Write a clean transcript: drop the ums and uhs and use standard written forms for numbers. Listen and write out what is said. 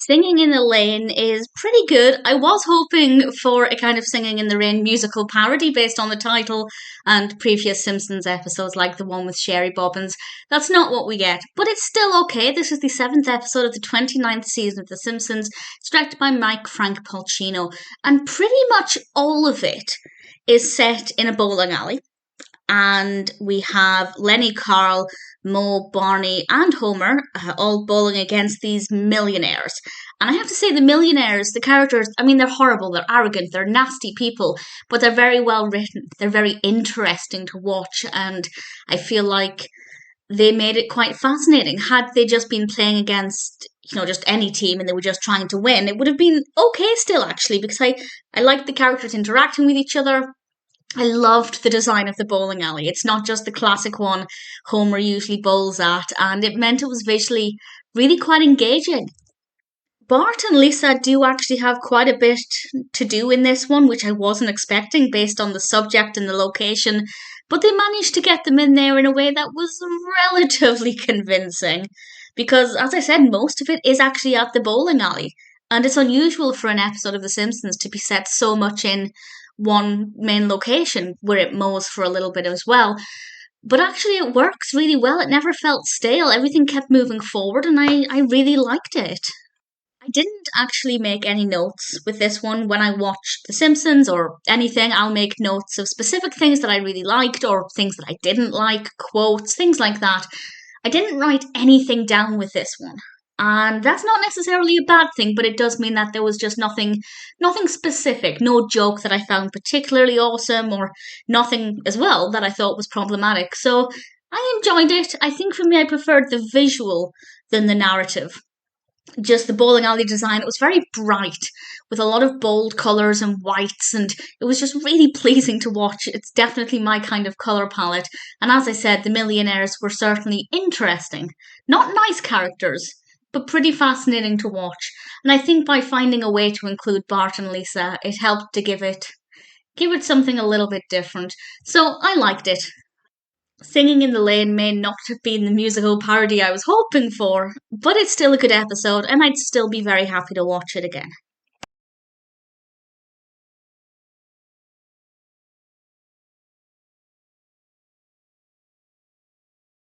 Singing in the Lane is pretty good. I was hoping for a kind of Singing in the Rain musical parody based on the title and previous Simpsons episodes like the one with Sherry Bobbins. That's not what we get, but it's still okay. This is the seventh episode of the 29th season of The Simpsons. It's directed by Mike Frank Polcino, and pretty much all of it is set in a bowling alley. And we have Lenny, Carl, Moe, Barney, and Homer all bowling against these millionaires. And I have to say, the millionaires, the characters, I mean, they're horrible, they're arrogant, they're nasty people, but they're very well written. They're very interesting to watch, and I feel like they made it quite fascinating. Had they just been playing against, just any team and they were just trying to win, it would have been okay still, actually, because I liked the characters interacting with each other. I loved the design of the bowling alley. It's not just the classic one Homer usually bowls at, and it meant it was visually really quite engaging. Bart and Lisa do actually have quite a bit to do in this one, which I wasn't expecting based on the subject and the location, but they managed to get them in there in a way that was relatively convincing. Because, as I said, most of it is actually at the bowling alley. And it's unusual for an episode of The Simpsons to be set so much in one main location where it mows for a little bit as well. But actually, it works really well. It never felt stale. Everything kept moving forward, and I really liked it. I didn't actually make any notes with this one when I watched The Simpsons or anything. I'll make notes of specific things that I really liked or things that I didn't like, quotes, things like that. I didn't write anything down with this one. And that's not necessarily a bad thing, but it does mean that there was just nothing specific, no joke that I found particularly awesome or nothing as well that I thought was problematic. So I enjoyed it. I think for me I preferred the visual than the narrative. Just the bowling alley design, it was very bright with a lot of bold colours and whites, and it was just really pleasing to watch. It's definitely my kind of colour palette. And as I said, the millionaires were certainly interesting. Not nice characters, but pretty fascinating to watch. And I think by finding a way to include Bart and Lisa, it helped to give it something a little bit different. So I liked it. Singing in the Lane may not have been the musical parody I was hoping for, but it's still a good episode, and I'd still be very happy to watch it again.